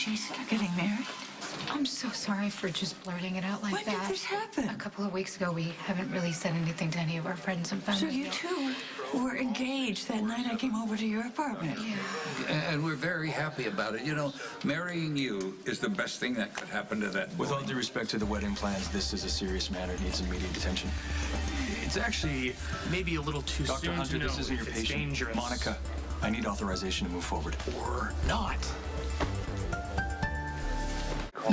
Jason, you're getting married? I'm so sorry for just blurting it out like that. When did this happen? A couple of weeks ago. We haven't really said anything to any of our friends and family. So you two were engaged that night I came over to your apartment. Yeah. And we're very happy about it. You know, marrying you is the best thing that could happen to that boy. With all due respect to the wedding plans, this is a serious matter. It needs immediate attention. It's actually maybe a little too Dr. soon Hunter, to know this isn't your if it's patient. dangerous. Monica, I need authorization to move forward. Or not.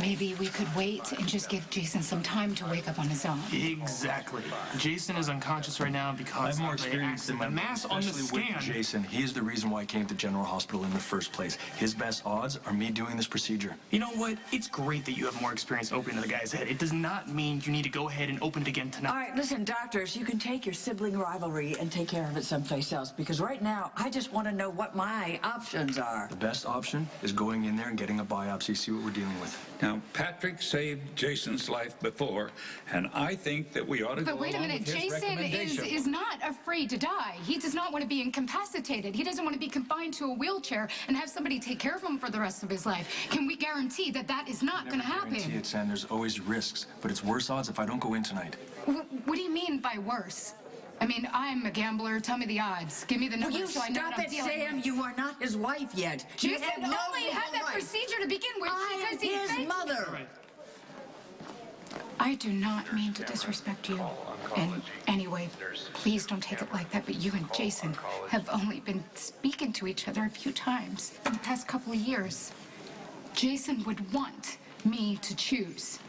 Maybe we could wait and just give Jason some time to wake up on his own. Exactly. Jason is unconscious right now I because have more of the experience than accident. my The mass on the especially scan. with Jason. He is the reason why I came to General Hospital in the first place. His best odds are me doing this procedure. You know what? It's great that you have more experience opening the guy's head. It does not mean you need to go ahead and open it again tonight. All right, listen, doctors, you can take your sibling rivalry and take care of it someplace else, because right now, I just want to know what my options are. The best option is going in there and getting a biopsy, see what we're dealing with. Now, Patrick saved Jason's life before, and I think that we ought to go But wait a along minute, with his Jason recommendation. is not afraid to die. He does not want to be incapacitated. He doesn't want to be confined to a wheelchair and have somebody take care of him for the rest of his life. Can we guarantee that that is not going to Guarantee happen? it, Sam. There's always risks, but it's worse odds if I don't go in tonight. What do you mean by worse? I mean, I'm a gambler. Tell me the odds. Give me the Will numbers you so I know what stop I'm it, dealing Sam? with. You are not his wife yet. You Jason have no only had that right. procedure to begin with I because am he his faked- mother. I do not mean to disrespect you. And anyway, please don't take it like that, but you and Jason have only been speaking to each other a few times in the past couple of years. Jason would want me to choose.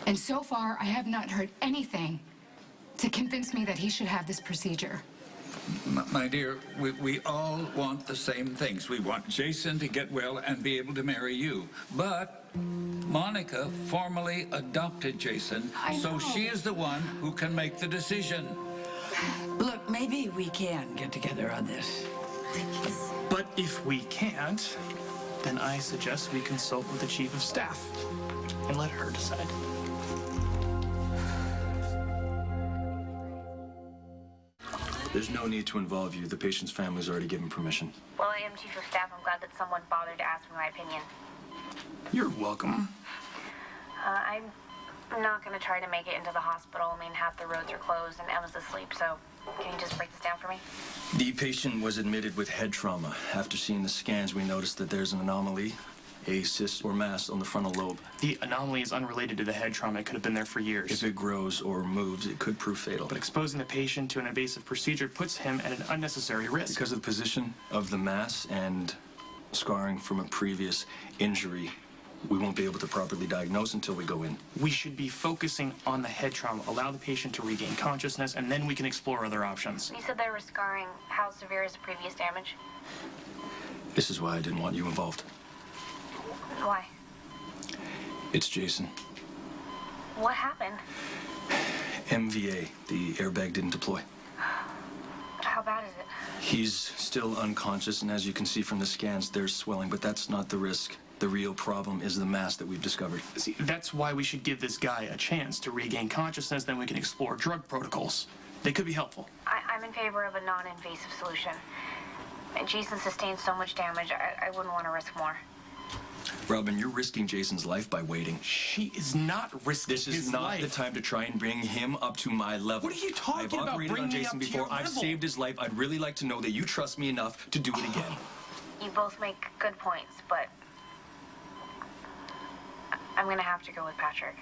And so far, I have not heard anything to convince me that he should have this procedure. My dear, we all want the same things. We want Jason to get well and be able to marry you. But Monica formally adopted Jason, so she is the one who can make the decision. Look, maybe we can get together on this. But if we can't, then I suggest we consult with the chief of staff and let her decide. There's no need to involve you. The patient's family's already given permission. Well, I am chief of staff. I'm glad that someone bothered to ask me my opinion. You're welcome. I'm not going to try to make it into the hospital. I mean, half the roads are closed and Emma's asleep, so can you just break this down for me? The patient was admitted with head trauma. After seeing the scans, we noticed that there's an anomaly, a cyst or mass on the frontal lobe. The anomaly is unrelated to the head trauma. It could have been there for years. If it grows or moves, it could prove fatal. But exposing the patient to an invasive procedure puts him at an unnecessary risk. Because of the position of the mass and scarring from a previous injury, we won't be able to properly diagnose until we go in. We should be focusing on the head trauma. Allow the patient to regain consciousness, and then we can explore other options. You said there was scarring. How severe is the previous damage? This is why I didn't want you involved. Why? It's Jason. What happened? MVA, the airbag didn't deploy. How bad is it? He's still unconscious, and as you can see from the scans, there's swelling, but that's not the risk. The real problem is the mass that we've discovered. See, that's why we should give this guy a chance to regain consciousness, then we can explore drug protocols. They could be helpful. I'm in favor of a non-invasive solution. Jason sustained so much damage, I wouldn't want to risk more. Robin, you're risking Jason's life by waiting. She is not risking This is his not life. the time to try and bring him up to my level. What are you talking I've about, operated bringing on me Jason up to before. your I've level? saved his life. I'd really like to know that you trust me enough to do it again. You both make good points, but I'm going to have to go with Patrick.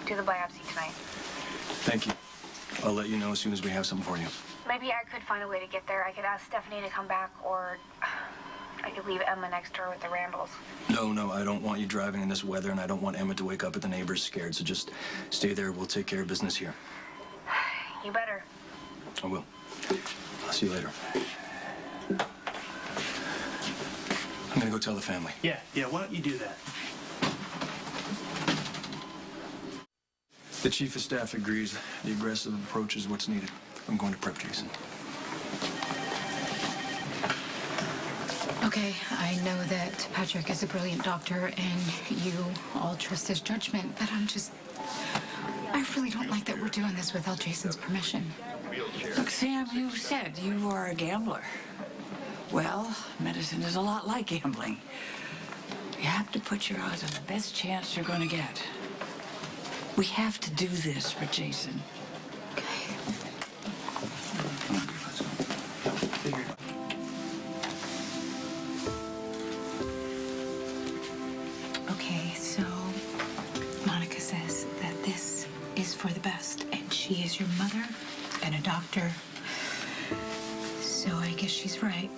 Do the biopsy tonight. Thank you. I'll let you know as soon as we have something for you. Maybe I could find a way to get there. I could ask Stephanie to come back, or I could leave Emma next to her with the Randalls. No, I don't want you driving in this weather, and I don't want Emma to wake up at the neighbors scared, so just stay there. We'll take care of business here. You better. I will. I'll see you later. I'm gonna go tell the family. Yeah, why don't you do that? The chief of staff agrees the aggressive approach is what's needed. I'm going to prep Jason. Okay, I know that Patrick is a brilliant doctor and you all trust his judgment, but I really don't like that we're doing this without Jason's permission. Look, Sam, you said you are a gambler. Well, medicine is a lot like gambling. You have to put your odds on the best chance you're going to get. We have to do this for Jason. Okay, so Monica says that this is for the best, and she is your mother and a doctor. So I guess she's right.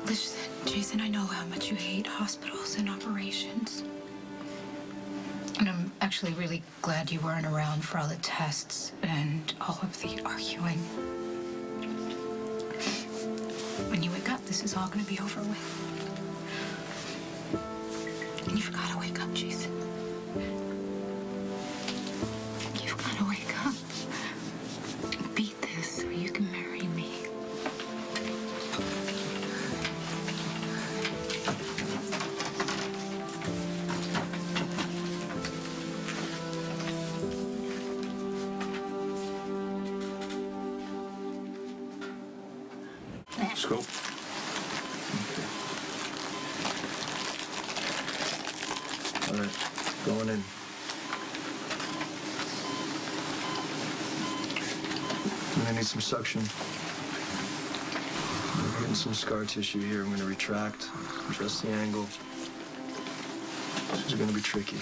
Listen, Jason, I know how much you hate hospitals and operations. And I'm actually really glad you weren't around for all the tests and all of the arguing. When you wake up, this is all going to be over with. And you've got to wake up, Jason. You've got to wake up. Beat this so you can marry me. Scope. All right, going in. I'm gonna need some suction. I'm getting some scar tissue here. I'm gonna retract, adjust the angle. This is gonna be tricky.